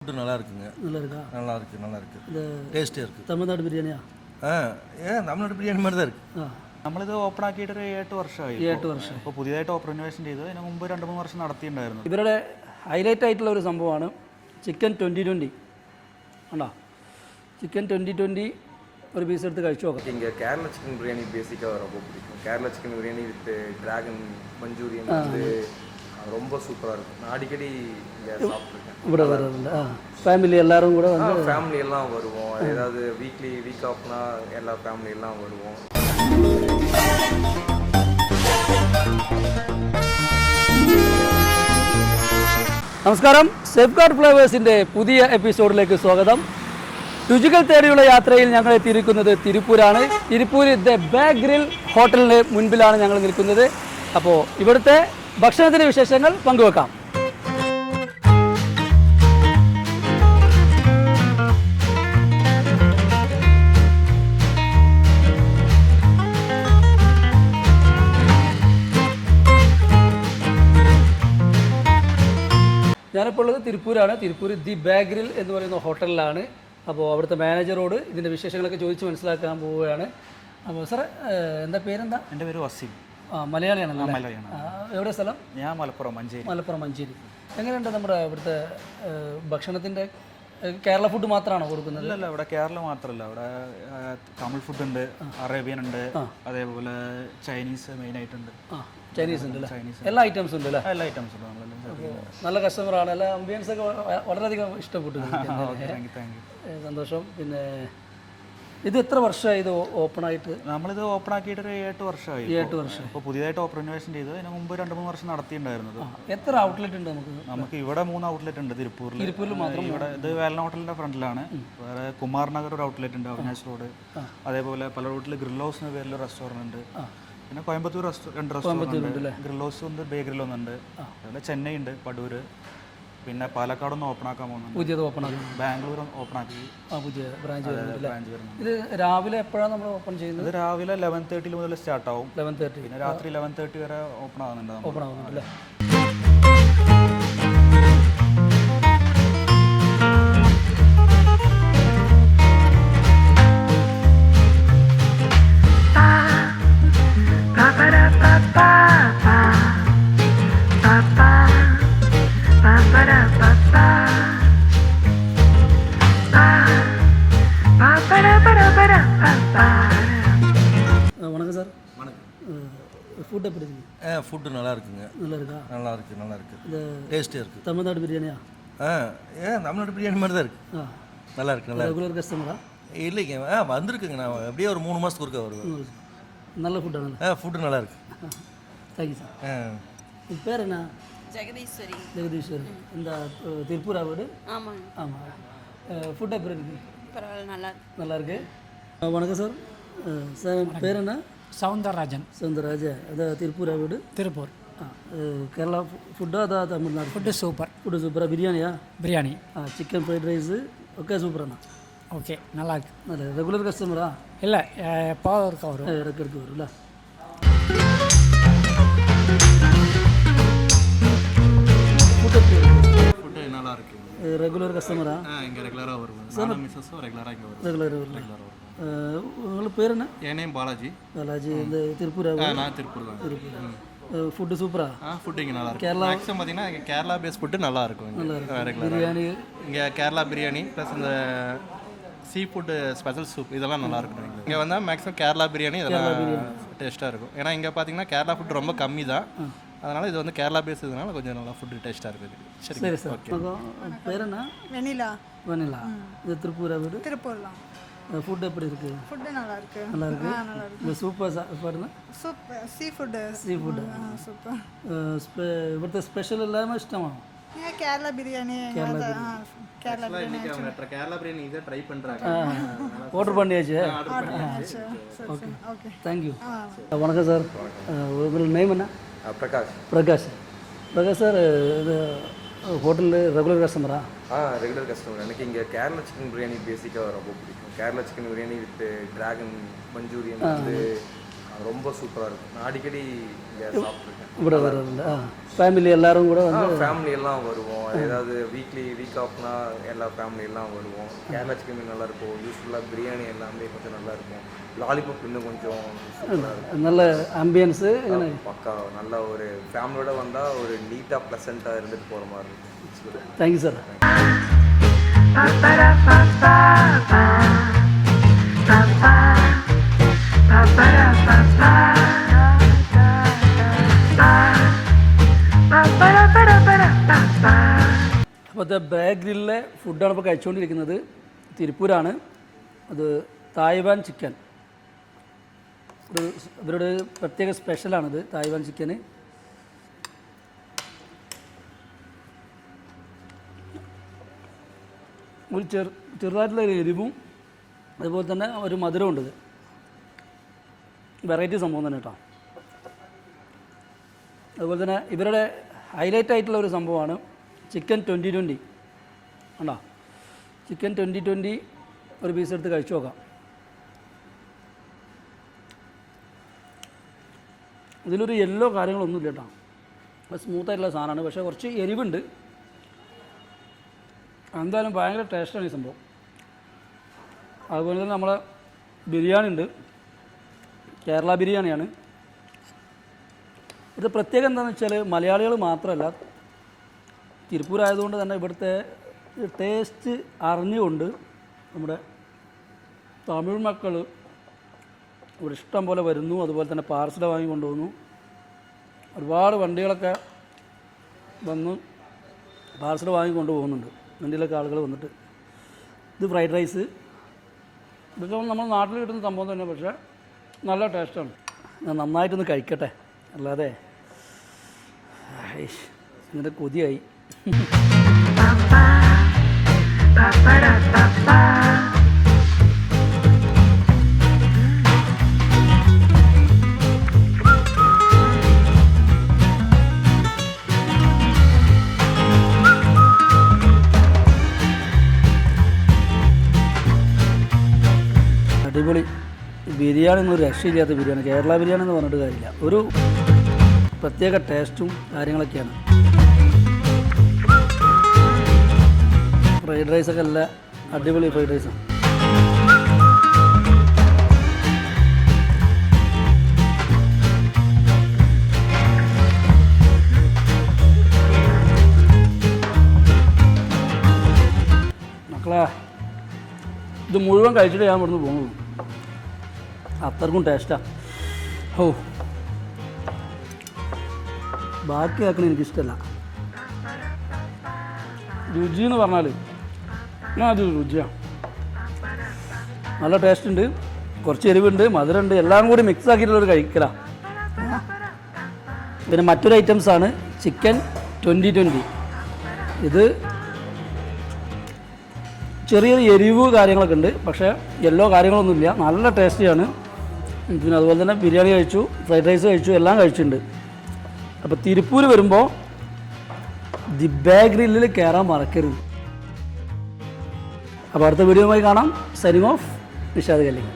Food நல்லா இருக்குங்க. நல்லா இருக்கா? நல்லா இருக்குது, நல்லா இருக்குது. இந்த ടേസ്റ്റിயாக இருக்குது. തമിഴ്നാട് ബിരിയാണിയാ? തമിഴ്നാട് ബിരിയാണി மாதிரி தான் இருக்குது. നമ്മളിത് ഓപ്പൺ ആക്കിയിട്ട് ഒരു 8 വർഷമായി. 8 വർഷം. ഇപ്പോൾ പുതിയതായിട്ട് ഓപ്പൺ ഇൻവെസ്റ്റ് ചെയ്തു. അതിന് മുമ്പ് 2-3 വർഷം നടത്തിയിട്ടുണ്ടായിരുന്നു. ഇവരുടെ ഹൈലൈറ്റ് ആയിട്ടുള്ള ഒരു സംഭവമാണ് ചിക്കൻ 2020. ആണോ? ചിക്കൻ 2020 ஒரு பீஸ் எடுத்து കഴിച്ചു നോക്കാം. இங்கே கேரளா சிக்கன் பிரியாணி பேசிக்காக ரொம்ப பிடிக்கும். Kerala chicken biryani with dragon Manchurian வந்து ரொம்ப சூப்பராக இருக்கும். நான் அடிக்கடி இங்கே சாப்பிட்ருக்கேன். ഇവിടെ വരുന്നുണ്ട്. ஃபேமிலி எல்லாரும் கூட வந்து ஃபேமிலி எல்லாம் வருவோம். ஏதாவது வீக் ஆஃப்னா எல்லா ஃபேமிலி எல்லாம் வருவோம். നമസ്കാരം. സേഫ് ഗാർഡ് ഫ്ലേവേഴ്സിൻ്റെ പുതിയ എപ്പിസോഡിലേക്ക് സ്വാഗതം. രുചികൾ തേടിയുള്ള യാത്രയിൽ ഞങ്ങൾ എത്തിയിരിക്കുന്നത് തിരുപ്പൂരാണ്. തിരുപ്പൂർ ദ ബാഗ് ഗ്രിൽ ഹോട്ടലിന് മുൻപിലാണ് ഞങ്ങൾ നിൽക്കുന്നത്. അപ്പോൾ ഇവിടുത്തെ ഭക്ഷണത്തിൻ്റെ വിശേഷങ്ങൾ പങ്കുവെക്കാം. ഞാനിപ്പോൾ ഉള്ളത് തിരുപ്പൂരാണ്. തിരുപ്പൂർ ദി ബാഗ് ഗ്രിൽ എന്ന് പറയുന്ന ഹോട്ടലിലാണ്. അപ്പോൾ അവിടുത്തെ മാനേജറോട് ഇതിൻ്റെ വിശേഷങ്ങളൊക്കെ ചോദിച്ച് മനസ്സിലാക്കാൻ പോവുകയാണ്. അപ്പോൾ സാർ എന്താ പേരെന്താ? എൻ്റെ പേര് വസീം. മലയാളിയാണല്ലോ? മലയാളിയാണ്. എവിടെ സ്ഥലം? ഞാൻ മലപ്പുറം മഞ്ചേരി. എങ്ങനെയുണ്ട് നമ്മുടെ ഇവിടുത്തെ ഭക്ഷണത്തിൻ്റെ? കേരള ഫുഡ് മാത്രമാണോ കൊടുക്കുന്നത്? അല്ല, ഇവിടെ കേരള മാത്രമല്ല, ഇവിടെ തമിഴ് ഫുഡ് ഉണ്ട്, അറേബ്യൻ ഉണ്ട്, അതേപോലെ ചൈനീസ് മെയിനായിട്ടുണ്ട്. ചൈനീസ് ഉണ്ട് അല്ലേ? എല്ലാ ഐറ്റംസും ഉണ്ട് അല്ലേ? എല്ലാ ഐറ്റംസും ഉണ്ട്. നല്ല കസ്റ്റമറാണ്. എല്ലാ ആംബിയൻസ് ഒക്കെ വളരെയധികം ഇഷ്ടപ്പെട്ടു. സന്തോഷം. പിന്നെ ഇത് എത്ര വർഷമായി ഇത് ഓപ്പൺ ആയിട്ട്? നമ്മളിത് ഓപ്പൺ ആക്കിയിട്ട് ഒരു 8 വർഷമായി. 8 വർഷം. ഇപ്പോൾ പുതിയതായിട്ട് ഓപ്പൺ ഇൻവെസ്റ്റ് ചെയ്തു. അതിന് മുമ്പ് 2-3 വർഷം നടത്തിയിട്ടുണ്ടായിരുന്നത്. എത്ര ഔട്ട്ലെറ്റ് ഉണ്ട് നമുക്ക് ഇവിടെ 3 ഔട്ട്ലെറ്റ് ഉണ്ട് തിരുപ്പൂരിൽ. തിരുപ്പൂരിൽ മാത്രം? ഇവിടെ ഇത് വേലന ഹോട്ടലിൻ്റെ ഫ്രണ്ടിലാണ്. വേറെ കുമാർ നഗർ ഒരു ഔട്ട്ലെറ്റ് ഉണ്ട്, അവിനാശ് റോഡ്. അതേപോലെ പല റൂട്ടിൽ ഗ്രിൽ ഹൗസ് എന്ന പേരിൽ റെസ്റ്റോറൻറ്റ് ഉണ്ട്. പിന്നെ കോയമ്പത്തൂർ 2 റെസ്റ്റോറൻറ്റ് ഉണ്ട്. ഗ്രിൽ ഹൗസ് ഉണ്ട്, ബേ ഗ്രിൽ ഒന്നുണ്ട്. അതുപോലെ ചെന്നൈ ഉണ്ട്, പടൂര്. പിന്നെ പാലക്കാടൊന്ന് ഓപ്പൺ ആക്കാൻ പോകുന്നുണ്ട്. പുതിയത് ഓപ്പൺ ആക്കി. ബാംഗ്ലൂർ ഓപ്പൺ ആക്കി. പുതിയ ബ്രാഞ്ച് വരുന്നുണ്ട്. ഇത് രാവിലെ എപ്പോഴാണ് നമ്മൾ ഓപ്പൺ ചെയ്യുന്നത്? ഇത് രാവിലെ 11:30 മുതൽ സ്റ്റാർട്ട് ആവും. 11:30. പിന്നെ രാത്രി 11:30 വരെ ഓപ്പൺ ആവുന്നുണ്ട്. അല്ലേ? வணக்கம் சார். ஃபுட் எப்படி இருக்கு? ஃபுட்டு நல்லா இருக்குங்க. நல்லா இருக்கா? நல்லா இருக்குது, நல்லா இருக்குது. இந்த டேஸ்டியாக இருக்குது. தமிழ்நாடு பிரியாணியா? தமிழ்நாடு பிரியாணி மாதிரி தான் இருக்குது. நல்லா இருக்குது, நல்லா ரெகுலர் கஸ்டமரா? இல்லைங்க, வந்திருக்குங்க. நான் அப்படியே ஒரு 3 மாதத்துக்கு ஒருக்கா வருவேன். நல்ல ஃபுட்டாണ്. ஃபுட்டு நல்லா இருக்குது. Thank you sir. உங்கள் பேர் என்ன? ஜெகதீஸ்வரி. ஜெகதீஸ்வரி. இந்த திருப்பூரா வீடு? ஆமாங்க. ஆமாம். ஃபுட் எப்படி இருக்குது? பரவாயில்ல, நல்லா இருக்கு. நல்லா இருக்கு. வணக்கம் சார். சார் பேர் என்ன? സൗന്ദരരാജൻ. സൗന്ദരരാജൻ. അത് തിരുപ്പൂരാ വീട്? തിരുപ്പൂർ. കേരള ഫുഡോ അതോ തമിഴ്നാട്? Food super. ഫുഡ് സൂപ്പറാ? ബിരിയാണിയാ? ബിരിയാണി. ചിക്കൻ ഫ്രൈഡ് റൈസ് ഒക്കെ സൂപ്പറാണ്. ஓகே, நல்லா இருக்கு. நல்ல ரெகுலர் கஸ்டமரா? இல்லை, எப்போது இருக்கா வரும். இறக்கிறதுக்கு வரும்ல. ஃபுட்டு நல்லா இருக்கு. ரெகுலர் கஸ்டமரா? இங்கே ரெகுலராக வருவேன். மிஸ்ஸஸும் ரெகுலராக இங்கே வருவேன். ரெகுலர். உங்களுக்கு பேர் என்ன? என் நேம் பாலாஜி. பாலாஜி. இந்த திருப்பூரா? நான் திருப்பூர் தான். ஃபுட்டு சூப்பரா? ஃபுட்டு இங்கே நல்லா இருக்கும். கேரளா மேக்ஸிமம் பார்த்தீங்கன்னா இங்கே கேரளா பேஸ் ஃபுட்டு நல்லா இருக்கும். நல்லா இருக்கும். ரெகுலர் பிரியாணி இங்கே கேரளா பிரியாணி ப்ளஸ் இந்த சீ ஃபுட்டு ஸ்பெஷல் சூப் இதெல்லாம் நல்லா இருக்கும். இங்கே வந்தால் மேக்ஸிமம் கேரளா பிரியாணி இதெல்லாம் டேஸ்ட்டாக இருக்கும். ஏன்னா இங்கே பார்த்தீங்கன்னா கேரளா ஃபுட் ரொம்ப கம்மி தான். அதனால் இது வந்து கேரளா பேஸ் இதனால கொஞ்சம் நல்லா ஃபுட்டு டேஸ்ட்டாக இருக்குது. சரி சார். பேர் என்ன? வெனிலா. இது திருப்பூரா வீடு? திருப்பூர்லாம். ஃபுட் எப்படி இருக்கு? ஃபுட்டு நல்லா இருக்கு. நல்லா இருக்கு. இந்த சூப்பர் சாப்பாடுனா? சூப்பர். சீ ஃபுட்டு. சூப்பர். ഇവിടുത്തെ സ്പെഷ്യൽ എല്ലാമേ ഇഷ്ടമാണോ? கேரளா பிரியாணி. கேரளா பிரியாணி. கேரளா பிரியாணி இதை ட்ரை பண்ணுறாங்க. ஆர்டர் பண்ணியாச்சு. Okay, thank you. வணக்கம் சார். உங்கள் நேம் என்ன? பிரகாஷ். பிரகாஷ் சார். இது ஹோட்டலில் ரெகுலர் கஸ்டமரா? Regular customer. எனக்கு இங்கே கேரளா சிக்கன் பிரியாணி பேசிக்காக ரொம்ப பிடிக்கும். Kerala chicken biryani with dragon Manchurian வந்து ரொம்ப சூப்பராக இருக்கும். நான் அடிக்கடி இங்கே சாப்பிட்ருக்கேன். ഇവിടെ വരാറുണ്ട്. ഫാമിലി എല്ലാവരും കൂടെ വന്ന് ஃபேமிலி எல்லாம் வருவோம். ஏதாவது வீக் ஆஃப்னா எல்லா ஃபேமிலி எல்லாம் வருவோம். கேரளா சிக்கன் மீன் நல்லா இருக்கும். யூஸ்ஃபுல்லாக பிரியாணி எல்லாமே கொஞ்சம் நல்லா இருக்கும். லாலிபாப் இன்னும் கொஞ்சம் சூப்பராக இருக்கும். നല്ല ആംബിയൻസ് ഇങ്ങനെ பக்கா நல்ல ஒரு ஃபேமிலியோட வந்தால் ஒரு நீட்டாக ப்ளசண்ட்டாக இருந்துட்டு போகிற மாதிரி இருக்கும். Thank you sir. അപ്പോൾ ബാഗ് ഗ്രില്ലിലെ ഫുഡാണ് ഇപ്പോൾ കഴിച്ചുകൊണ്ടിരിക്കുന്നത്. തിരുപ്പൂരാണ്. അത് തായ്വാൻ ചിക്കൻ. ഇവരുടെ പ്രത്യേക സ്പെഷ്യലാണിത്, തായ്വാൻ ചിക്കന്. ഒരു ചെറുതായിട്ടുള്ള ഒരു എരിവും അതുപോലെ തന്നെ ഒരു മധുരമുണ്ട്. ഇത് വെറൈറ്റി സംഭവം തന്നെ കേട്ടോ. അതുപോലെ തന്നെ ഇവരുടെ ഹൈലൈറ്റ് ആയിട്ടുള്ള ഒരു സംഭവമാണ് ചിക്കൻ 2020. ഉണ്ടോ? ചിക്കൻ 2020 ഒരു പീസ് എടുത്ത് കഴിച്ചു നോക്കാം. ഇതിലൊരു യെല്ലോ കാര്യങ്ങളൊന്നുമില്ല കേട്ടോ. സ്മൂത്തായിട്ടുള്ള സാധനമാണ്, പക്ഷേ കുറച്ച് എരിവുണ്ട്. എന്തായാലും ഭയങ്കര ടേസ്റ്റാണ് ഈ സംഭവം. അതുപോലെ തന്നെ നമ്മളെ ബിരിയാണി ഉണ്ട്, കേരള ബിരിയാണിയാണ്. ഇത് പ്രത്യേകം എന്താണെന്ന് വെച്ചാൽ മലയാളികൾ മാത്രമല്ല, തിരുപ്പൂരായതുകൊണ്ട് തന്നെ ഇവിടുത്തെ ടേസ്റ്റ് അറിഞ്ഞുകൊണ്ട് നമ്മുടെ തമിഴ് മക്കൾ ഇവിടെ ഇഷ്ടം പോലെ വരുന്നു. അതുപോലെ തന്നെ പാർസൽ വാങ്ങി കൊണ്ടുപോകുന്നു. ഒരുപാട് വണ്ടികളൊക്കെ വന്ന് പാർസൽ വാങ്ങി കൊണ്ടുപോകുന്നുണ്ട്. വണ്ടിയിലൊക്കെ ആളുകൾ വന്നിട്ട്. ഇത് ഫ്രൈഡ് റൈസ്, ഇതൊക്കെ നമ്മൾ നാട്ടിൽ കിട്ടുന്ന സംഭവം തന്നെ, പക്ഷേ നല്ല ടേസ്റ്റാണ്. ഞാൻ നന്നായിട്ടൊന്ന് കഴിക്കട്ടെ, അല്ലാതെ ഇങ്ങനെ കൊതിയായി. അടിപൊളി ബിരിയാണി ഒന്നും ഒരു രക്ഷയില്ലാത്ത ബിരിയാണി. കേരള ബിരിയാണി എന്ന് പറഞ്ഞിട്ട് കാര്യമില്ല, ഒരു പ്രത്യേക ടേസ്റ്റും കാര്യങ്ങളൊക്കെയാണ്. ഫ്രൈഡ് റൈസൊക്കെ നല്ല അടിപൊളി ഫ്രൈഡ് റൈസാണ്. മക്കളെ, ഇത് മുഴുവൻ കഴിച്ചിട്ട് ഞാൻ ഇവിടുന്ന് പോകുന്നു. അത്രക്കും ടേസ്റ്റാണ്. ഓ, ബാക്കി ആക്കണ എനിക്കിഷ്ടമല്ല. രുചി എന്ന് പറഞ്ഞാൽ അത് രുചിയാണ്. നല്ല ടേസ്റ്റ് ഉണ്ട്, കുറച്ച് എരിവുണ്ട്, മധുരമുണ്ട്, എല്ലാം കൂടി മിക്സ് ആക്കിയിട്ടുള്ളൊരു കഴിക്കലാണ്. പിന്നെ മറ്റൊരു ഐറ്റംസാണ് ചിക്കൻ 2020. ഇത് ചെറിയൊരു എരിവ് കാര്യങ്ങളൊക്കെ ഉണ്ട്, പക്ഷേ യെല്ലോ കാര്യങ്ങളൊന്നുമില്ല. നല്ല ടേസ്റ്റിയാണ്. പിന്നെ അതുപോലെ തന്നെ ബിരിയാണി കഴിച്ചു, ഫ്രൈഡ് റൈസ് കഴിച്ചു, എല്ലാം കഴിച്ചിട്ടുണ്ട്. അപ്പോൾ തിരുപ്പൂർ വരുമ്പോൾ ദി ബാഗ് ഗ്രില്ലിൽ കയറാൻ മറക്കരുത്. അപ്പോൾ അടുത്ത വീഡിയോയുമായി കാണാം. Signing off, Nishad കല്ലിങ്.